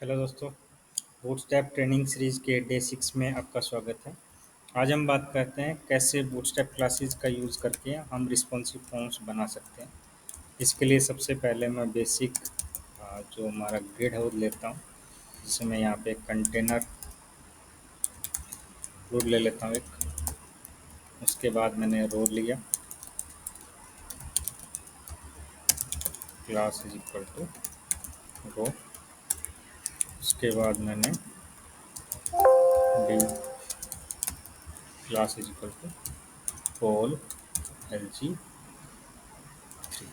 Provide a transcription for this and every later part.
Hello दोस्तों। Bootstrap training series के day 6 में आपका स्वागत है। आज हम बात करते हैं कैसे बूटस्ट्रैप क्लासेस का यूज़ करके हम रिस्पॉन्सिव फॉर्म्स बना सकते हैं। इसके लिए सबसे पहले मैं बेसिक जो हमारा ग्रिड है वो लेता हूँ, जिससे मैं यहाँ पे एक कंटेनर रूल ले लेता हूँ एक। उसके बाद मैंने रो लिया, class is equal to row. उसके बाद मैंने D class is equal to col L G 3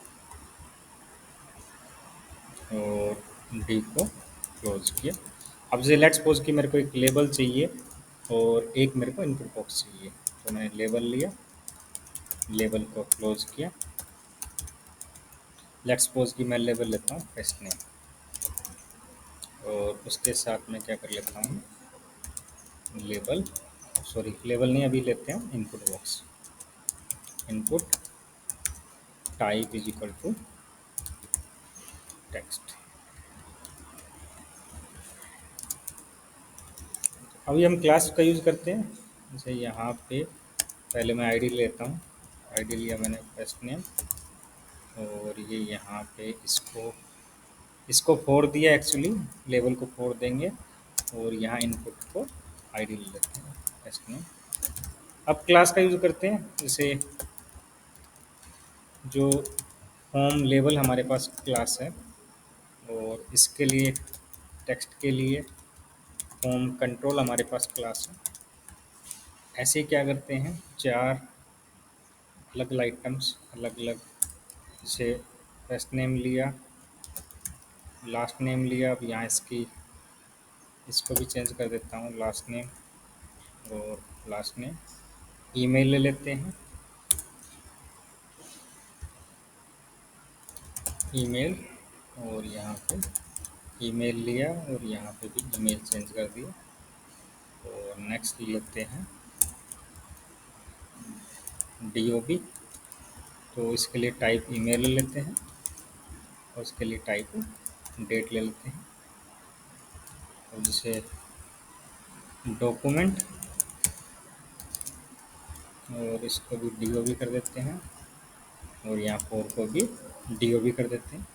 और डी को क्लोज किया। अब जैसे लेट्स सपोज कि मेरे को एक लेबल चाहिए और एक मेरे को इनपुट बॉक्स चाहिए, तो मैंने लेबल लिया, लेबल को क्लोज किया। लेट्स सपोज कि मैं लेबल लेता हूँ फर्स्ट नेम और उसके साथ में क्या कर लेता हूँ, लेबल सॉरी लेबल नहीं, अभी लेते हैं input box. Input type is equal to text. अभी हम क्लास का यूज़ करते हैं। जैसे यहाँ पे पहले मैं आईडी लेता हूँ, आईडी लिया मैंने फर्स्ट नेम और ये यहाँ पे इसको फोड़ दिया, एक्चुअली लेवल को फोड़ देंगे और यहाँ इनपुट को आईडी ले लेते हैं फर्स्ट नेम। अब क्लास का यूज़ करते हैं। जैसे जो होम लेवल हमारे पास क्लास है और इसके लिए टेक्स्ट के लिए होम कंट्रोल हमारे पास क्लास है। ऐसे क्या करते हैं, चार अलग अलग आइटम्स अलग अलग, जैसे फर्स्ट नेम लिया, लास्ट नेम लिया। अब यहाँ इसको भी चेंज कर देता हूँ, लास्ट नेम और लास्ट नेम। ईमेल ले लेते हैं, ईमेल और यहाँ पे ईमेल लिया और यहाँ पे भी ईमेल चेंज कर दिया। और नेक्स्ट लेते हैं DOB, तो इसके लिए टाइप ईमेल ले लेते हैं और उसके लिए टाइप डेट ले लेते हैं। और जैसे डॉक्यूमेंट और इसको भी DOB कर देते हैं और यहाँ 4 को भी DOB कर देते हैं।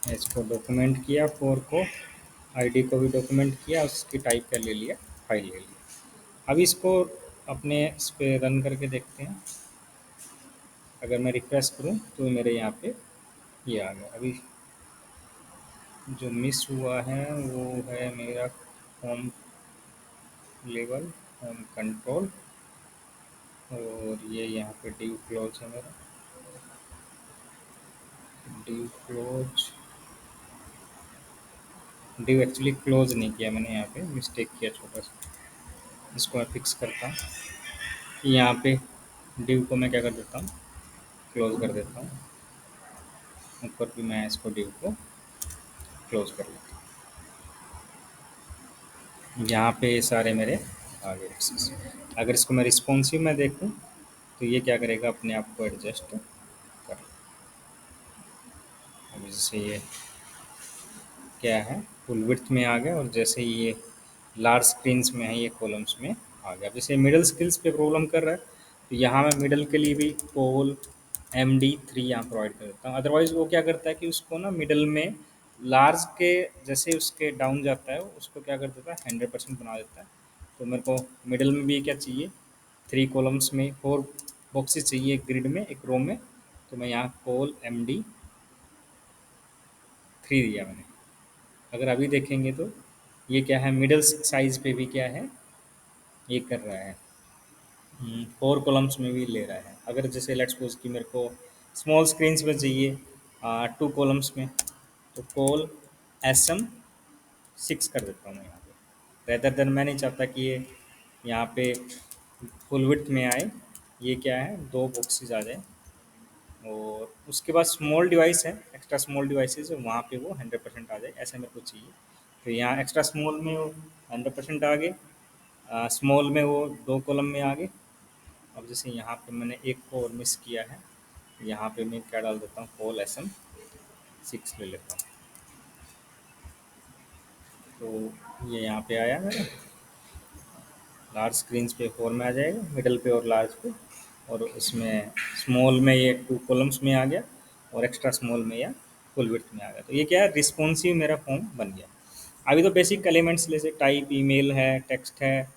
इसको डॉक्यूमेंट किया, 4 को आईडी को भी डॉक्यूमेंट किया, उसकी टाइप कर ले लिया, फाइल ले लिया। अब इसको अपने इस पर रन करके देखते हैं। अगर मैं रिफ्रेश करूं तो मेरे यहाँ पे ये आ गया। अभी जो मिस हुआ है वो है मेरा होम लेवल, होम कंट्रोल और ये यहाँ पे डी क्लोज है मेरा, D close. D actually close नहीं किया मैंने, यहाँ पे मिस्टेक किया छोटा सा। इसको मैं फिक्स करता हूँ। यहाँ पे डिव को मैं क्या कर देता हूँ, क्लोज कर देता हूँ। ऊपर भी मैं इसको डिव को क्लोज कर लेता हूँ। यहाँ पे ये सारे मेरे आ गए एक्सेस। अगर इसको मैं रिस्पॉन्सिव में देखूँ तो ये क्या करेगा, अपने आप को एडजस्ट कर। अब जैसे ये क्या है, फुल विड्थ में आ गया और जैसे ये लार्ज स्क्रीन्स में है ये कॉलम्स में आ गया। जैसे मिडल स्किल्स पे प्रॉब्लम कर रहा है तो यहाँ मैं मिडल के लिए भी पोल MD3 यहाँ प्रोवाइड कर देता हूँ। अदरवाइज वो क्या करता है कि उसको ना मिडल में लार्ज के जैसे उसके डाउन जाता है उसको क्या कर देता है, 100% बना देता है। तो मेरे को मिडल में भी क्या चाहिए, 3 कॉलम्स में 4 बॉक्सेस चाहिए, एक ग्रिड में एक रो में। तो मैं यहाँ पोल MD3 दिया मैंने। अगर अभी देखेंगे तो ये क्या है, मिडल साइज पे भी क्या है, ये कर रहा है, 4 कॉलम्स में भी ले रहा है। अगर जैसे लेट्स सपोज कि मेरे को स्मॉल स्क्रीन्स में चाहिए 2 कॉलम्स में, तो कॉल SM6 कर देता हूँ मैं यहाँ पे। रेदर देन मैं नहीं चाहता कि ये यहाँ पे फुल विड्थ में आए, ये क्या है 2 बॉक्सेस आ जाए। और उसके बाद स्मॉल डिवाइस है, एक्स्ट्रा स्मॉल डिवाइसेस है, वहाँ पे वो 100% आ जाए, ऐसा मेरे को चाहिए। तो यहाँ एक्स्ट्रा स्मॉल में वो 100% आ गए, स्मॉल में वो 2 कॉलम में आ गए। अब जैसे यहाँ पे मैंने एक को और मिस किया है, यहाँ पे मैं क्या डाल देता हूँ, पोल SM6 ले लेता हूँ। तो ये यहाँ पे आया मेरा लार्ज स्क्रीन पे 4 में आ जाएगा, मिडल पे और लार्ज पे, और इसमें स्मॉल में ये 2 कॉलम्स में आ गया और एक्स्ट्रा स्मॉल में या फुल विड्थ में आ गया। तो ये क्या है, रिस्पॉन्सिव मेरा फॉर्म बन गया। अभी तो बेसिक एलिमेंट्स जैसे टाइप, ईमेल है, टेक्स्ट है,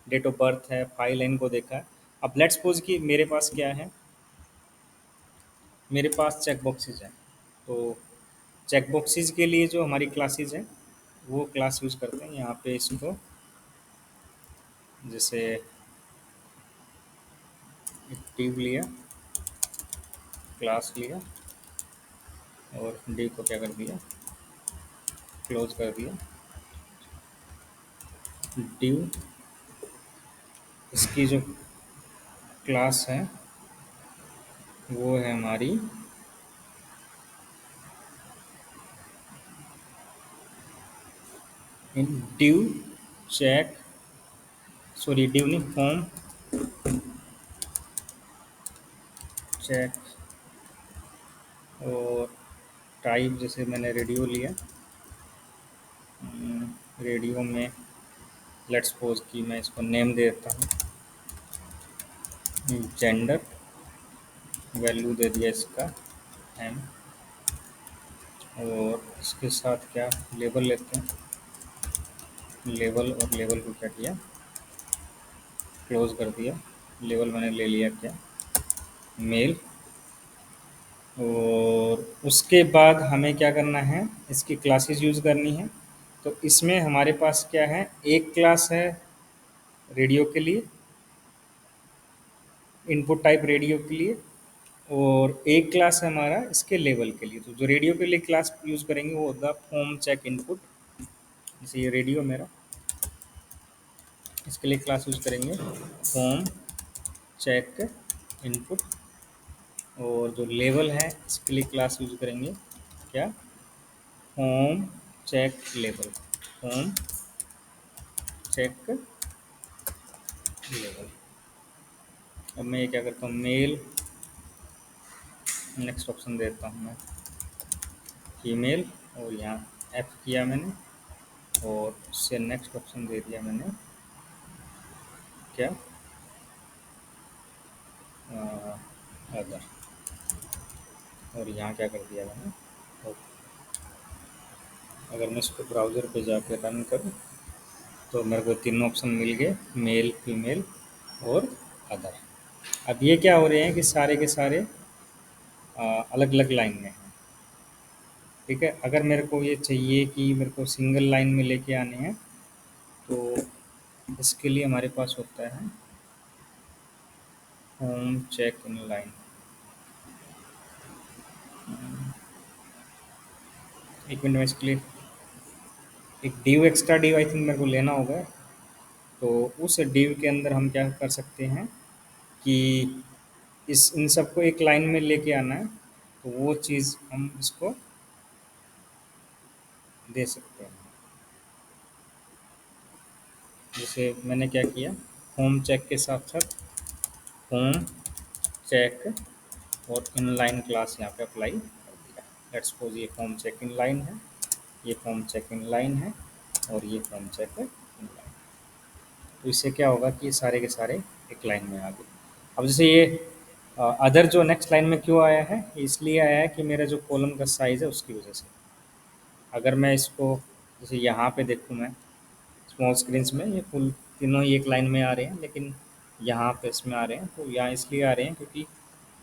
डेट ऑफ बर्थ है, फाइल इनको देखा है। अब लेट्स सपोज कि मेरे पास क्या है, मेरे पास चेक बॉक्सेज हैं। तो चेक बॉक्सेज के लिए जो हमारी क्लासेज हैं वो क्लास यूज़ करते हैं यहाँ पे। इसको जैसे एक्टिव लिया, क्लास लिया और डी को क्या कर दिया, क्लोज कर दिया। ड्यू इसकी जो क्लास है वो है हमारी ड्यू चेक, सॉरी ड्यू नहीं, फॉर्म चेक। और टाइप जैसे मैंने रेडियो लिया, रेडियो में लेट्स सपोज कि मैं इसको नेम दे देता हूँ जेंडर, वैल्यू दे दिया इसका एम, और इसके साथ क्या लेबल लेते हैं, लेबल, और लेबल को क्या किया, क्लोज कर दिया। लेबल मैंने ले लिया क्या, मेल। और उसके बाद हमें क्या करना है, इसकी क्लासेस यूज़ करनी है। तो इसमें हमारे पास क्या है, एक क्लास है रेडियो के लिए, इनपुट टाइप रेडियो के लिए, और एक क्लास है हमारा इसके लेवल के लिए। तो जो रेडियो के लिए क्लास यूज़ करेंगे वो होगा फॉर्म चेक इनपुट। जैसे ये रेडियो मेरा, इसके लिए क्लास यूज़ करेंगे फॉर्म चेक इनपुट। और जो लेवल है इसके लिए क्लास यूज़ करेंगे क्या, form check level, form check level. अब मैं ये क्या करता हूँ, मेल, नेक्स्ट ऑप्शन देता हूँ मैं फीमेल, और यहाँ एफ किया मैंने, और उससे नेक्स्ट ऑप्शन दे दिया मैंने क्या, अदर। और यहाँ क्या कर दिया मैंने, और अगर मैं इसको ब्राउज़र पे जाके रन करूँ तो मेरे को तीनों ऑप्शन मिल गए, मेल, फीमेल और अदर। अब ये क्या हो रहे हैं कि सारे के सारे अलग अलग लाइन में हैं। ठीक है, अगर मेरे को ये चाहिए कि मेरे को सिंगल लाइन में लेके आने हैं तो इसके लिए हमारे पास होता है होम चेक इन लाइन। एक मिनट में इसके लिए एक div, extra div I think मेरे को लेना होगा। तो उस डिव के अंदर हम क्या कर सकते हैं कि इस इन सबको एक लाइन में लेके आना है, तो वो चीज़ हम इसको दे सकते हैं। जैसे मैंने क्या किया, होम चेक के साथ साथ होम चेक और इनलाइन क्लास यहाँ पे अप्लाई कर दिया। लेट्स सपोज ये होम चेक इन लाइन है, ये होम चेक इन लाइन है, और ये होम चेक इन लाइन। तो इससे क्या होगा कि ये सारे के सारे एक लाइन में आ गए। अब जैसे ये अदर जो नेक्स्ट लाइन में क्यों आया है, इसलिए आया है कि मेरा जो कॉलम का साइज़ है उसकी वजह से। अगर मैं इसको जैसे यहाँ पे देखूँ मैं स्मॉल स्क्रीन्स में, ये फुल तीनों ही एक लाइन में आ रहे हैं, लेकिन यहाँ पे इसमें आ रहे हैं। तो यहाँ इसलिए आ रहे हैं क्योंकि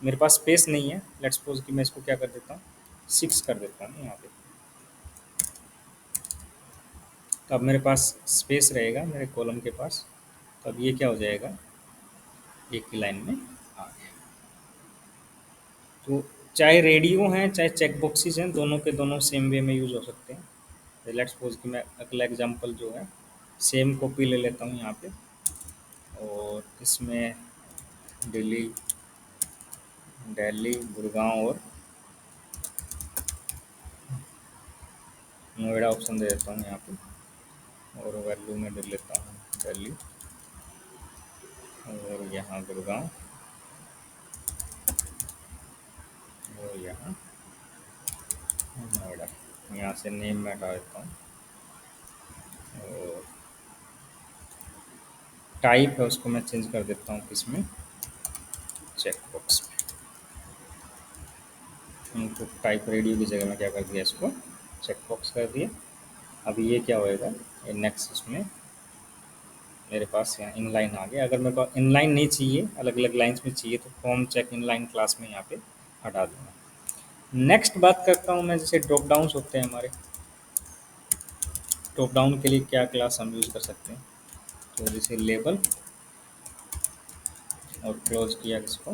मेरे पास स्पेस नहीं है। लेट्स सपोज कि मैं इसको क्या कर देता हूँ, 6 कर देता हूँ यहाँ पे। तो अब मेरे पास स्पेस रहेगा मेरे कॉलम के पास। तो अब ये क्या हो जाएगा, एक ही लाइन में आ गया। तो चाहे रेडियो हैं चाहे चेक बॉक्सेस हैं, दोनों के दोनों सेम वे में यूज़ हो सकते हैं। लेट्स सपोज कि मैं अगला एग्जांपल जो है सेम कॉपी ले लेता हूँ यहाँ पे, और इसमें दिल्ली, दिल्ली, गुड़गांव और नोएडा ऑप्शन दे देता हूँ यहाँ पे, और वैल्यू में दे लेता हूँ दिल्ली, और यहाँ गुड़गांव, और यहाँ नोएडा। यहाँ से नेम में हटा देता हूँ टाइप है उसको मैं चेंज कर देता हूँ किसमें, चेकबॉक्स में। इनपुट टाइप रेडियो की जगह में क्या कर दिया, इसको चेकबॉक्स कर दिया। अब ये क्या होएगा, ये नेक्स्ट इसमें मेरे पास यहाँ इनलाइन आ गया। अगर मेरे को इनलाइन नहीं चाहिए, अलग अलग लाइंस में चाहिए, तो फॉर्म चेक इनलाइन क्लास में यहाँ पे हटा दूंगा। नेक्स्ट बात करता हूँ मैं, जैसे ड्रॉप डाउन्स होते हैं हमारे, ड्रॉप डाउन के लिए क्या क्लास हम यूज़ कर सकते हैं। तो जैसे लेबल और क्लोज किया इसको,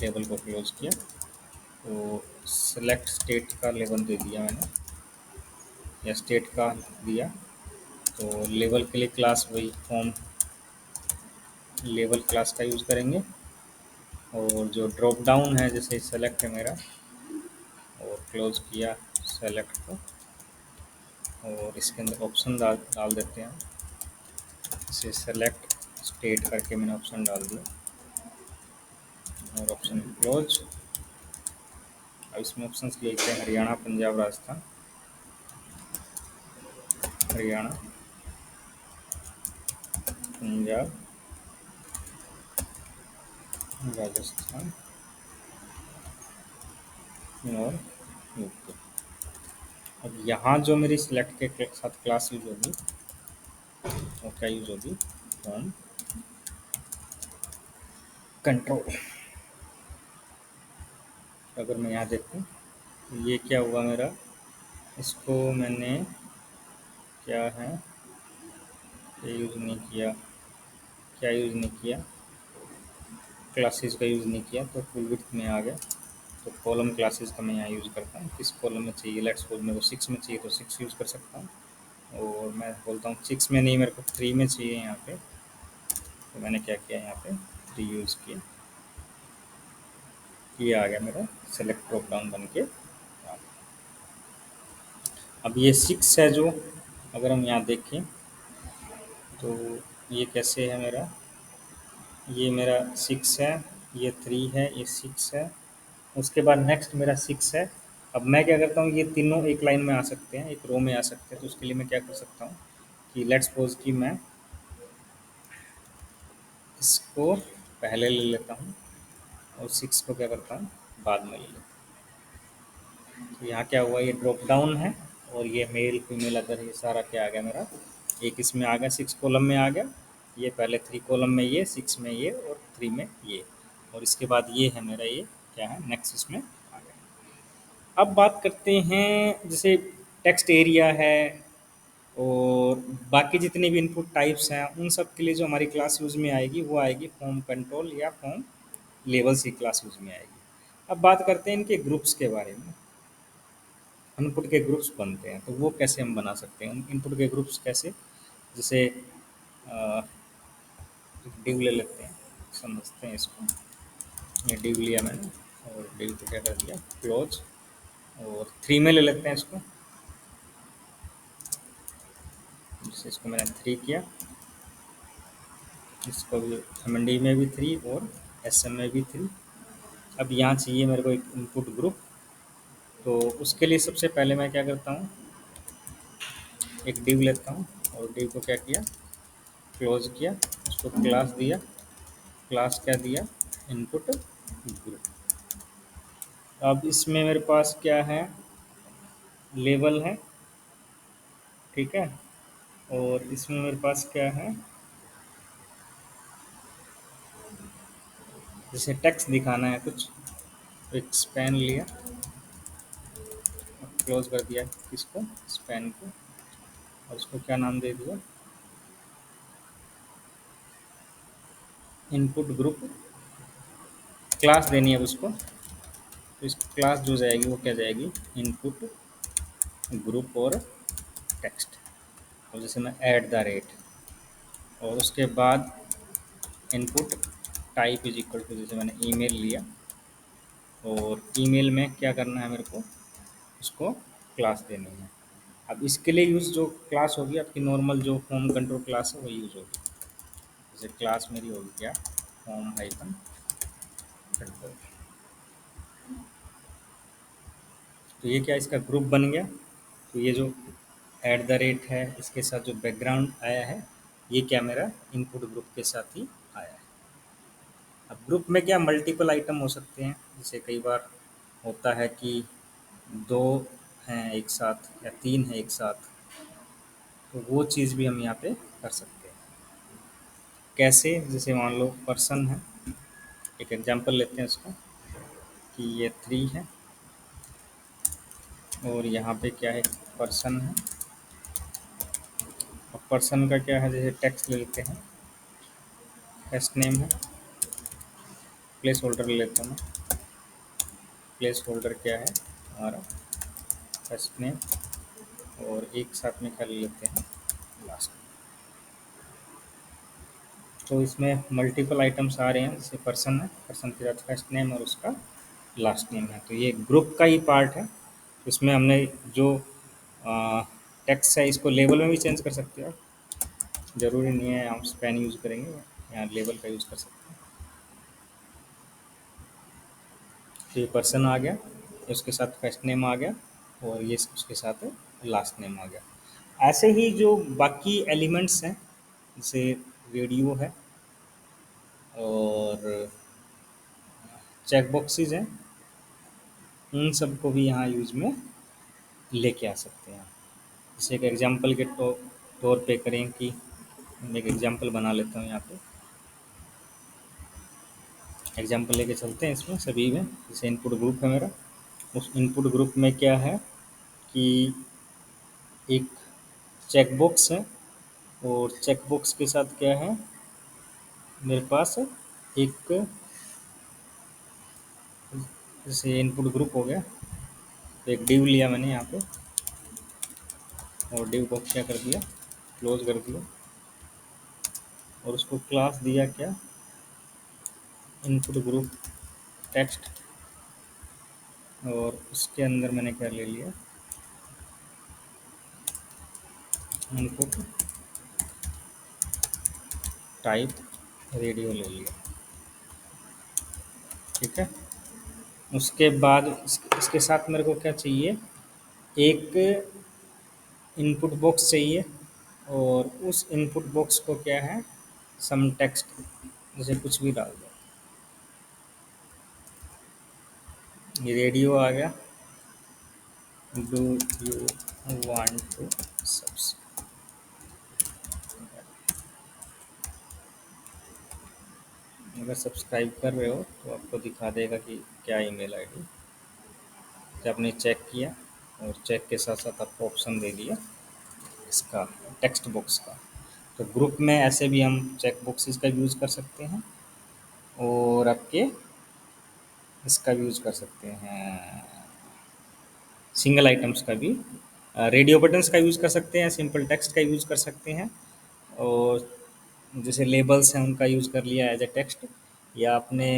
टेबल को क्लोज किया, तो सेलेक्ट स्टेट का लेबल दे दिया मैंने, या स्टेट का दिया। तो लेबल के लिए क्लास वही फॉर्म लेबल क्लास का यूज़ करेंगे। और जो ड्रॉप डाउन है, जैसे सेलेक्ट है मेरा, और क्लोज किया सेलेक्ट को, और इसके अंदर ऑप्शन डाल डाल देते हैं। इसे सेलेक्ट स्टेट करके मैंने ऑप्शन डाल दिया, और ऑप्शन क्लोज। अब इसमें ऑप्शन लिखते हैं हरियाणा, पंजाब, राजस्थान, हरियाणा, पंजाब, राजस्थान और यूपी। अब यहाँ जो मेरी सिलेक्ट के साथ क्लास यूज होगी, वो क्या यूज होगी, फॉर्म कंट्रोल। अगर मैं यहाँ देखूँ तो ये क्या हुआ मेरा, इसको मैंने क्या है, ये यूज़ नहीं किया, क्या यूज़ नहीं किया, क्लासेस का यूज़ नहीं किया, तो फुल विड्थ में आ गया। तो कॉलम क्लासेस का मैं यहाँ यूज़ करता हूँ, किस कॉलम में चाहिए, लेट्स सपोज मेरे को 6 में चाहिए तो 6 यूज़ कर सकता हूँ। और मैं बोलता हूँ 6 में नहीं, मेरे को 3 में चाहिए यहाँ पे, तो मैंने क्या किया, यहाँ पे 3 यूज़ किया। ये आ गया मेरा सेलेक्ट ड्रॉप डाउन बन के। अब ये 6 है जो, अगर हम यहाँ देखें तो ये कैसे है मेरा, ये मेरा 6 है, ये 3 है, ये 6 है, उसके बाद नेक्स्ट मेरा 6 है। अब मैं क्या करता हूँ, ये तीनों एक लाइन में आ सकते हैं, एक रो में आ सकते हैं। तो उसके लिए मैं क्या कर सकता हूँ कि लेट्स सपोज कि मैं इसको पहले ले लेता हूँ और 6 को क्या करता हूँ, बाद में ले लेता हूँ। तो यहाँ क्या हुआ, ये ड्रॉप डाउन है, और ये मेल फीमेल अदर, ये सारा क्या आ गया मेरा, एक इसमें आ गया, 6 कॉलम में आ गया। ये पहले 3 कॉलम में, ये 6 में ये, और 3 में ये, और इसके बाद ये है मेरा, ये क्या है, नेक्स्ट इसमें आ गया। अब बात करते हैं जैसे टेक्स्ट एरिया है, और बाकी जितने भी इनपुट टाइप्स हैं, उन सब के लिए जो हमारी क्लास यूज़ में आएगी, वो आएगी फॉर्म कंट्रोल या फॉर्म लेवल्स की क्लास यूज़ में आएगी। अब बात करते हैं इनके ग्रुप्स के बारे में। इनपुट के ग्रुप्स बनते हैं, तो वो कैसे हम बना सकते हैं इनपुट के ग्रुप्स कैसे, जैसे डिव ले लेते हैं, समझते हैं इसको। ये डिव लिया मैंने, और डिव को क्या कर दिया, क्लोज, और 3 में ले लेते हैं इसको, जैसे इसको मैंने 3 किया, इसको भी एम में भी 3 और एस में भी 3। अब यहाँ चाहिए मेरे को एक इनपुट ग्रुप, तो उसके लिए सबसे पहले मैं क्या करता हूँ, एक डिव लेता हूँ, और डिव को क्या किया, क्लोज किया, उसको क्लास दिया, क्लास क्या दिया, इनपुट ग्रुप। अब इसमें मेरे पास क्या है, लेबल है, ठीक है, और इसमें मेरे पास क्या है, जैसे टेक्स्ट दिखाना है कुछ, तो एक स्पैन लिया, क्लोज कर दिया किसको, स्पैन को, और उसको क्या नाम दे दिया, इनपुट ग्रुप। क्लास देनी है उसको, तो इस क्लास जो जाएगी वो क्या जाएगी, इनपुट ग्रुप और टेक्स्ट। और जैसे मैं ऐट द रेट, और उसके बाद input type is equal to, जैसे मैंने ईमेल लिया, और ईमेल में क्या करना है मेरे को, उसको क्लास देनी है। अब इसके लिए यूज़ जो क्लास होगी आपकी, नॉर्मल जो फॉर्म कंट्रोल क्लास है वही यूज़ होगी। जैसे क्लास मेरी होगी क्या, फॉर्म हाइपन कंट्रोल। तो ये क्या, इसका ग्रुप बन गया। तो ये जो ऐट द रेट है, इसके साथ जो बैकग्राउंड आया है, ये क्या मेरा इनपुट ग्रुप के साथ ही आया है। अब ग्रुप में क्या मल्टीपल आइटम हो सकते हैं, जैसे कई बार होता है कि 2 हैं एक साथ या 3 हैं एक साथ, तो वो चीज़ भी हम यहाँ पे कर सकते हैं। कैसे? जैसे मान लो पर्सन है, एक एग्जांपल लेते हैं इसका कि ये 3 है और यहाँ पे क्या है, पर्सन है। और पर्सन का क्या है, जैसे टेक्स्ट ले लेते हैं, फर्स्ट नेम है, प्लेस होल्डर ले लेता हूँ मैं। प्लेस होल्डर क्या है हमारा, फर्स्ट नेम, और एक साथ में क्या ले लेते हैं, लास्ट। तो इसमें मल्टीपल आइटम्स आ रहे हैं, जैसे पर्सन है, पर्सन के साथ फर्स्ट नेम और उसका लास्ट नेम है, तो ये ग्रुप का ही पार्ट है। इसमें हमने जो टेक्स्ट है इसको लेबल में भी चेंज कर सकते हो, ज़रूरी नहीं है हम स्पैन यूज़ करेंगे, यहाँ लेबल का यूज़ कर सकते हैं। तो ये पर्सन आ गया, उसके साथ फर्स्ट नेम आ गया, और ये उसके साथ लास्ट नेम आ गया। ऐसे ही जो बाकी एलिमेंट्स हैं, जैसे रेडियो है और चेक बॉक्सेस हैं, उन सबको भी यहाँ यूज में लेके आ सकते हैं। जैसे एक एग्जांपल के तौर पे करें कि मैं एक एग्जांपल बना लेता हूँ यहाँ पे, एग्जांपल लेके चलते हैं इसमें सभी में। जैसे इनपुट ग्रुप है मेरा, उस इनपुट ग्रुप में क्या है कि एक चेक बॉक्स है, और चेक बॉक्स के साथ क्या है मेरे पास एक, जैसे इनपुट ग्रुप हो गया, तो एक डिव लिया मैंने यहाँ पे, और डिव को क्या कर दिया, क्लोज कर दिया, और उसको क्लास दिया क्या, इनपुट ग्रुप टेक्स्ट, और उसके अंदर मैंने क्या ले लिया, इनपुट टाइप रेडियो ले लिया। ठीक है, उसके बाद इसके साथ मेरे को क्या चाहिए, एक इनपुट बॉक्स चाहिए, और उस इनपुट बॉक्स को क्या है, सम टेक्स्ट, जैसे कुछ भी डाल दो। ये रेडियो आ गया, do you want to subscribe. अगर सब्सक्राइब कर रहे हो तो आपको दिखा देगा कि क्या ईमेल आईडी, कि आपने चेक किया, और चेक के साथ साथ आपको ऑप्शन दे दिया इसका, टेक्स्ट बॉक्स का। तो ग्रुप में ऐसे भी हम चेक बॉक्सेस का यूज़ कर सकते हैं, और आपके इसका भी यूज़ कर सकते हैं, सिंगल आइटम्स का भी, रेडियो बटन्स का यूज़ कर सकते हैं, सिंपल टेक्स्ट का यूज़ कर सकते हैं, और जैसे लेबल्स हैं उनका यूज़ कर लिया एज ए टेक्स्ट, या आपने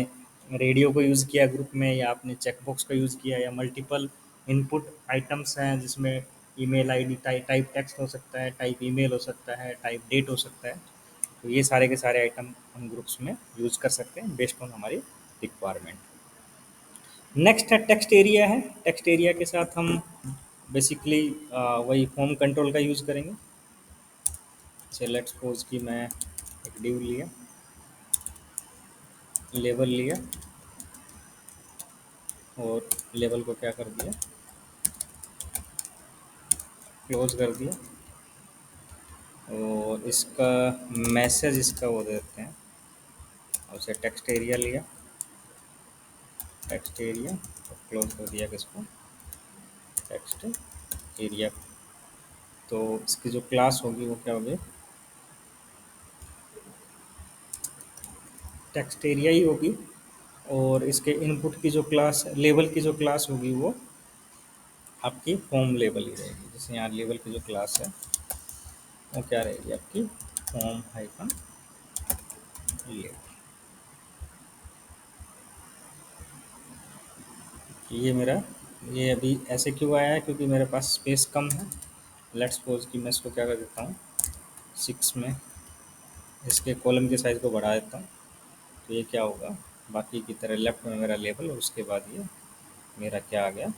रेडियो को यूज़ किया ग्रुप में, या आपने चेक बॉक्स का यूज़ किया, या मल्टीपल इनपुट आइटम्स हैं जिसमें ईमेल आईडी टाइप टेक्स्ट हो सकता है, टाइप ईमेल हो सकता है, टाइप डेट हो सकता है। तो ये सारे के सारे आइटम हम ग्रुप्स में यूज़ कर सकते हैं बेस्ड ऑन हमारी रिक्वायरमेंट। नेक्स्ट है टेक्स्ट एरिया है। टेक्स्ट एरिया के साथ हम बेसिकली वही फॉर्म कंट्रोल का यूज़ करेंगे। से लेट्स सपोज कि मैं एक डिव लिया, लेबल लिया, और लेबल को क्या कर दिया, क्लोज कर दिया, और इसका मैसेज इसका वो देते हैं, और उसे टेक्स्ट एरिया लिया, टेक्स्ट एरिया, और क्लोज कर दिया किसको, टेक्स्ट एरिया। तो इसकी जो क्लास होगी वो क्या होगी, टेक्स्ट एरिया ही होगी, और इसके इनपुट की जो क्लास, लेबल की जो क्लास होगी वो आपकी फॉर्म लेबल ही रहेगी। जैसे यहाँ लेबल की जो क्लास है वो क्या रहेगी आपकी, फॉर्म हाइफन लेबल। ये मेरा, ये अभी ऐसे क्यों आया है, क्योंकि मेरे पास स्पेस कम है। लेट्स सपोज कि मैं इसको क्या कर देता हूँ, 6 में इसके कॉलम के साइज़ को बढ़ा देता हूँ, तो ये क्या होगा, बाकी की तरह लेफ्ट में मेरा लेबल, और उसके बाद ये मेरा क्या आ गया,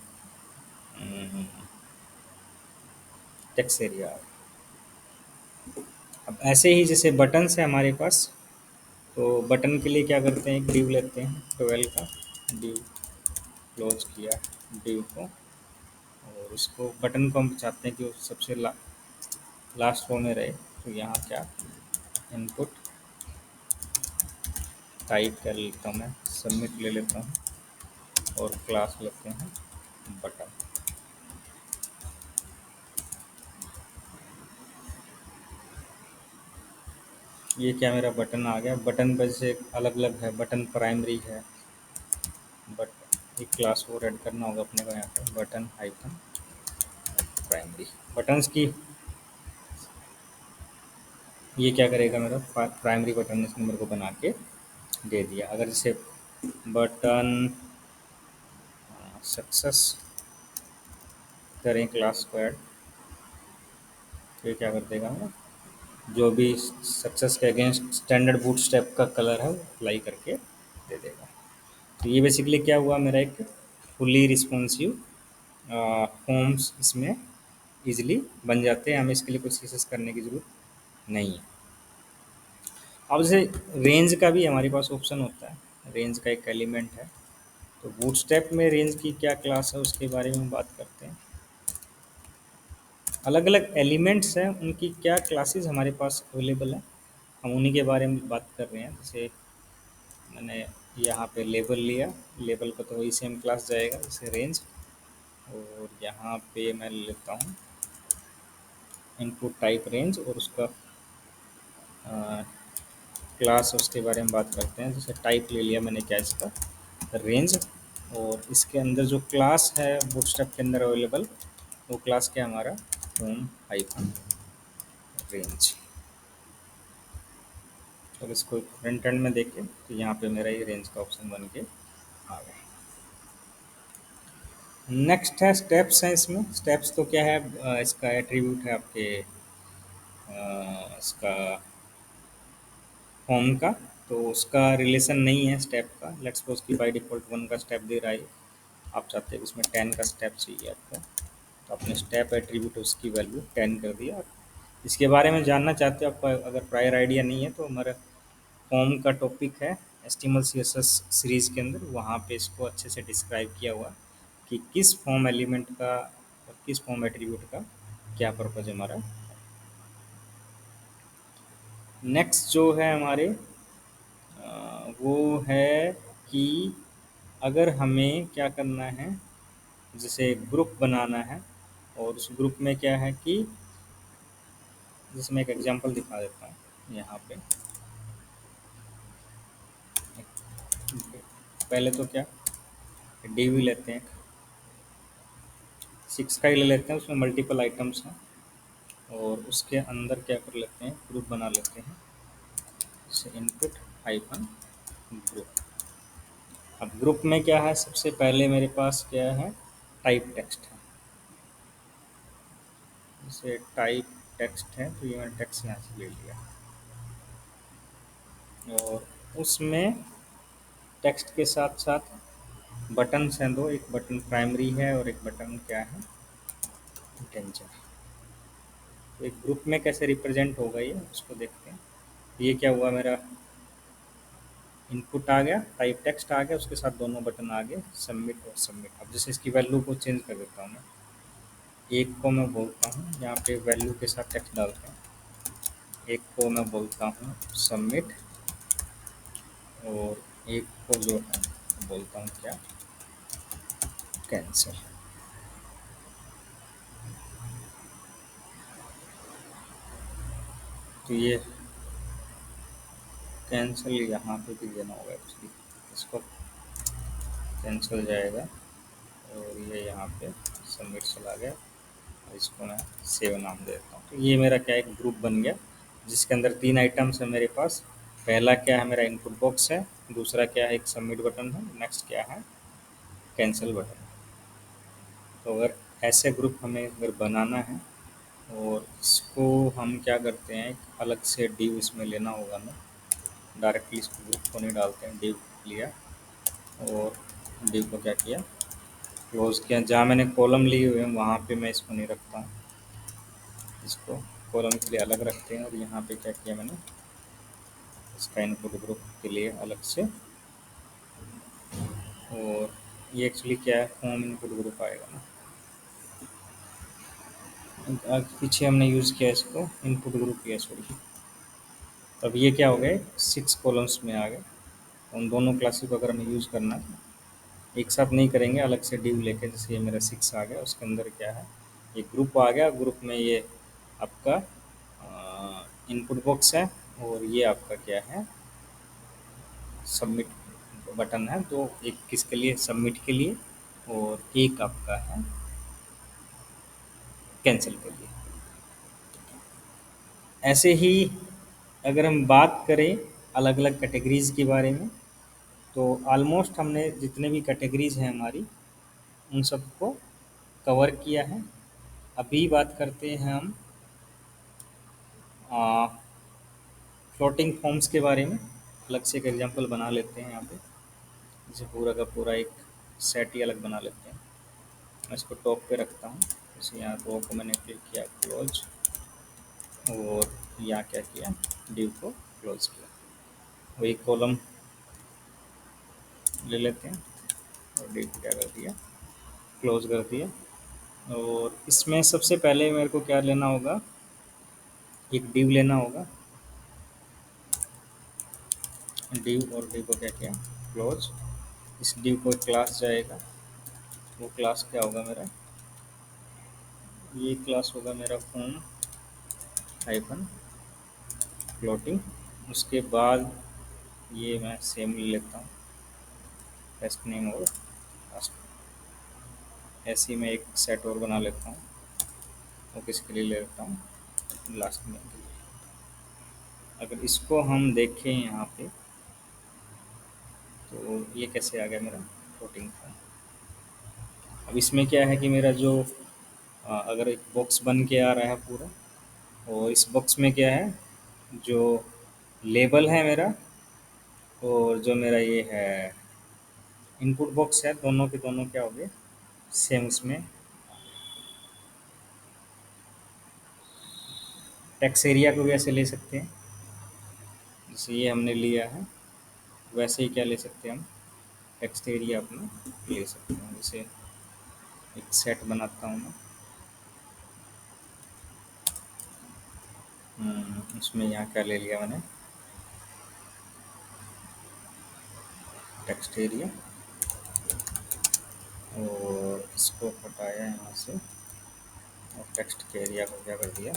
टेक्स्ट एरिया आ गया। अब ऐसे ही जैसे बटन्स है हमारे पास, तो बटन के लिए क्या करते हैं, एक डिव लेते हैं 12 का, डिव क्लोज किया डिव को, और उसको बटन को हम चाहते हैं कि वो सबसे लास्ट रो में रहे। तो यहाँ क्या, इनपुट टाइप कर लेता हूँ मैं, सबमिट ले लेता हूँ, और क्लास लेते हैं बटन। ये क्या मेरा बटन आ गया। बटन पर जैसे अलग अलग है, बटन प्राइमरी है, बट एक क्लास और ऐड करना होगा अपने को यहाँ पे, बटन हाइफन प्राइमरी। बटन्स की ये क्या करेगा, मेरा प्राइमरी बटन इसने मेरे को बना के दे दिया। अगर जैसे बटन सक्सेस करें क्लास को ऐड, तो ये क्या कर देगा मेरा, जो भी सक्सेस के अगेंस्ट स्टैंडर्ड बूट स्टेप का कलर है वो अप्लाई करके दे देगा। तो ये बेसिकली क्या हुआ, मेरा एक फुली रिस्पॉन्सिव फॉर्म्स इसमें इजीली बन जाते हैं, हमें इसके लिए कुछ चीज़ें करने की ज़रूरत नहीं है। अब जैसे रेंज का भी हमारे पास ऑप्शन होता है, रेंज का एक एलिमेंट है। तो बूटस्ट्रैप में रेंज की क्या क्लास है उसके बारे में हम बात करते हैं। अलग अलग एलिमेंट्स हैं, उनकी क्या क्लासेस हमारे पास अवेलेबल है, हम उन्हीं के बारे में बात कर रहे हैं। जैसे मैंने यहाँ पे लेबल लिया, लेबल का तो वही सेम क्लास जाएगा जैसे रेंज, और यहाँ पे मैं लेता हूँ इनपुट टाइप रेंज, और उसका क्लास उसके बारे में बात करते हैं। जैसे टाइप ले लिया मैंने क्या इसका, रेंज, और इसके अंदर जो क्लास है बूटस्ट्रैप के अंदर अवेलेबल, वो क्लास क्या है हमारा, होम हाइफन रेंज। अब इसको फ्रंट एंड में देखें तो यहाँ पे मेरा ये रेंज का ऑप्शन बन के आ गया। नेक्स्ट है स्टेप्स हैं। इसमें स्टेप्स तो क्या है, इसका एट्रीब्यूट है आपके इसका होम का, तो उसका रिलेशन नहीं है स्टेप का। लेट्स सपोज कि बाय डिफ़ॉल्ट 1 का स्टेप दे रहा है, आप चाहते हैं इसमें 10 का स्टेप चाहिए आपको, तो आपने स्टेप एट्रीब्यूट उसकी वैल्यू 10 कर दिया। इसके बारे में जानना चाहते हो, आपको अगर प्रायर आइडिया नहीं है, तो हमारा फॉर्म का टॉपिक है एचटीएमएल सीएसएस सीरीज़ के अंदर, वहाँ पे इसको अच्छे से डिस्क्राइब किया हुआ कि किस फॉर्म एलिमेंट का और किस फॉर्म एट्रीब्यूट का क्या पर्पज़ है हमारा। नेक्स्ट जो है हमारे वो है कि अगर हमें क्या करना है, जैसे ग्रुप बनाना है, और उस ग्रुप में क्या है कि जैसे मैं एक एग्जांपल दिखा देता हूँ यहाँ पे। पहले तो क्या, डीवी लेते हैं, 6 का ही ले लेते हैं, उसमें मल्टीपल आइटम्स हैं, और उसके अंदर क्या कर लेते हैं, ग्रुप बना लेते हैं, जैसे इनपुट हाइफन ग्रुप। अब ग्रुप में क्या है, सबसे पहले मेरे पास क्या है, टाइप टेक्स्ट है। जैसे टाइप टेक्स्ट है, तो ये मैंने टेक्स्ट यहाँ से ले लिया, और उसमें टेक्स्ट के साथ साथ बटन्स हैं दो, एक बटन प्राइमरी है और एक बटन क्या है, टेंजर। तो एक ग्रुप में कैसे रिप्रेजेंट होगा ये, उसको देखते हैं। ये क्या हुआ, मेरा इनपुट आ गया, टाइप टेक्स्ट आ गया, उसके साथ दोनों बटन आ गए, सबमिट और सबमिट। अब जैसे इसकी वैल्यू को चेंज कर देता हूँ मैं, एक को मैं बोलता हूँ यहाँ पे वैल्यू के साथ टेक्स्ट डालते हैं, एक को मैं बोलता हूँ सबमिट, और एक को जो है बोलता हूँ क्या, कैंसिल। तो ये कैंसिल यहाँ पे भी देना होगा एक्चुअली, इसको कैंसिल जाएगा, और ये यहाँ पे सबमिट चला गया, और इसको मैं सेव नाम दे देता हूँ। तो ये मेरा क्या, एक ग्रुप बन गया जिसके अंदर 3 आइटम्स है मेरे पास। पहला क्या है, मेरा इनपुट बॉक्स है, दूसरा क्या है, एक सबमिट बटन है, नेक्स्ट क्या है, कैंसिल बटन। तो अगर ऐसे ग्रुप हमें अगर बनाना है, और इसको हम क्या करते हैं, एक अलग से डिव इसमें लेना होगा, हमें डायरेक्टली इसको ग्रुप को नहीं डालते हैं, डिव लिया, और डिव को क्या किया, क्लोज किया। जहाँ मैंने कॉलम लिए हुए हैं वहाँ पे मैं इसको नहीं रखता हूँ, इसको कॉलम के लिए अलग रखते हैं। और यहाँ पे क्या किया मैंने, इसका इनपुट ग्रुप के लिए अलग से, और ये एक्चुअली क्या है, फॉर्म इनपुट ग्रुप आएगा ना। पीछे हमने यूज़ किया इसको इनपुट ग्रुप किया, सॉरी। अब ये क्या हो गए, 6 कॉलम्स में आ गए। उन दोनों क्लासेस को अगर हमें यूज़ करना है, एक साथ नहीं करेंगे, अलग से डिव लेके, जैसे ये मेरा 6 आ गया, उसके अंदर क्या है, एक ग्रुप आ गया, ग्रुप में ये आपका इनपुट बॉक्स है, और ये आपका क्या है, सबमिट बटन है। तो एक किसके लिए, सबमिट के लिए, और एक आपका है कैंसिल के लिए। ऐसे ही अगर हम बात करें अलग अलग कैटेगरीज़ के बारे में, तो ऑलमोस्ट हमने जितने भी कैटेगरीज़ हैं हमारी, उन सबको कवर किया है। अभी बात करते हैं हम फ्लोटिंग फॉर्म्स के बारे में। अलग से एक एग्जांपल बना लेते हैं यहाँ पे, जैसे पूरा का पूरा एक सेट ही अलग बना लेते हैं। मैं इसको टॉप पे रखता हूँ, जैसे यहाँ रो को मैंने क्लिक किया, क्लोज, और यहाँ क्या किया, डिव को क्लोज किया। वही कॉलम ले लेते हैं, और डिव क्या कर दिया, क्लोज कर दिया। और इसमें सबसे पहले मेरे को क्या लेना होगा, एक डिव लेना होगा, डिव, और डिव को क्या किया, क्लोज। इस डिव को क्लास जाएगा, वो क्लास क्या होगा मेरा, ये क्लास होगा मेरा फॉर्म हाइफन फ्लोटिंग। उसके बाद ये मैं सेम ले लेता हूँ, टेस्ट नेम और लास्ट। ऐसे ही मैं एक सेट और बना लेता हूँ, वो किसके लिए ले लेता हूँ, लास्ट नेम के लिए। अगर इसको हम देखें यहाँ पे, तो ये कैसे आ गया मेरा फ्लोटिंग फॉर्म। अब इसमें क्या है कि मेरा जो अगर एक बॉक्स बन के आ रहा है पूरा, और इस बॉक्स में क्या है, जो लेबल है मेरा, और जो मेरा ये है इनपुट बॉक्स है, दोनों के दोनों क्या हो गए सेम। उसमें टेक्स्ट एरिया को भी ऐसे ले सकते हैं, जैसे ये हमने लिया है, वैसे ही क्या ले सकते हैं हम, टेक्स्ट एरिया अपना ले सकते हैं। जैसे एक सेट बनाता हूँ मैं, उसमें यहाँ क्या ले लिया मैंने, टेक्स्ट एरिया, और इसको हटाया यहाँ से, और टेक्स्ट के एरिया को क्या कर दिया,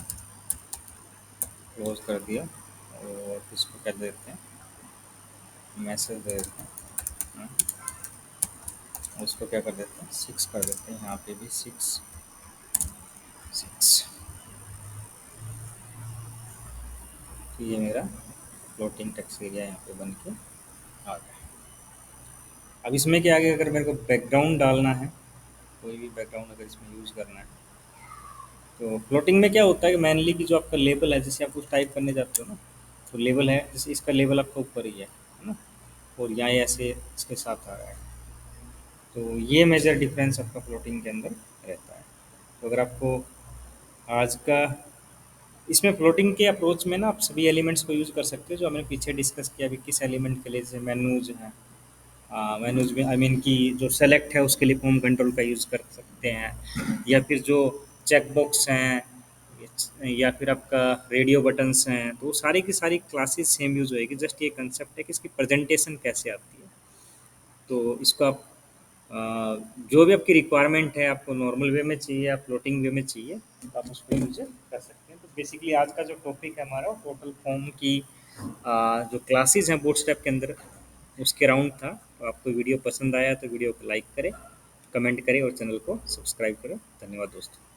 क्लोज कर दिया। और इसको क्या देते हैं, मैसेज दे देते हैं, उसको क्या कर देते हैं, 6 कर देते हैं, यहाँ पे भी 6 6। तो ये मेरा फ्लोटिंग टेक्स्ट एरिया यहाँ पे बन के आ गया। अब इसमें क्या आगे, अगर मेरे को बैकग्राउंड डालना है, कोई भी बैकग्राउंड अगर इसमें यूज़ करना है, तो फ्लोटिंग में क्या होता है कि मेनली कि जो आपका लेबल है, जैसे आप कुछ टाइप करने जाते हो ना, तो लेबल है, जैसे इसका लेबल आपका ऊपर ही है ना, और यहाँ ऐसे इसके साथ आ रहा है। तो ये मेजर डिफरेंस आपका फ्लोटिंग के अंदर रहता है। तो अगर आपको आज का, इसमें फ्लोटिंग के अप्रोच में ना आप सभी एलिमेंट्स को यूज़ कर सकते हो, जो हमने पीछे डिस्कस किया अभी, किस एलिमेंट के लिए, जैसे मेनूज हैं, मेनूज में आई मीन कि जो सेलेक्ट है उसके लिए फॉर्म कंट्रोल का यूज़ कर सकते हैं, या फिर जो चेक बॉक्स हैं, या फिर आपका रेडियो बटन्स हैं, तो वो सारी की सारी क्लासेस सेम यूज़ होएगी। जस्ट ये कंसेप्ट है कि इसकी प्रेजेंटेशन कैसे आती है। तो इसको आप जो भी आपकी रिक्वायरमेंट है, आपको नॉर्मल वे में चाहिए या फ्लोटिंग वे में चाहिए, तो आप उसको यूज कर सकते हैं। तो बेसिकली आज का जो टॉपिक है हमारा, टोटल फॉर्म की जो क्लासेस हैं बूटस्ट्रैप के अंदर, उसके राउंड था। तो आपको वीडियो पसंद आया तो वीडियो को लाइक करें, कमेंट करें, और चैनल को सब्सक्राइब करें। धन्यवाद दोस्तों।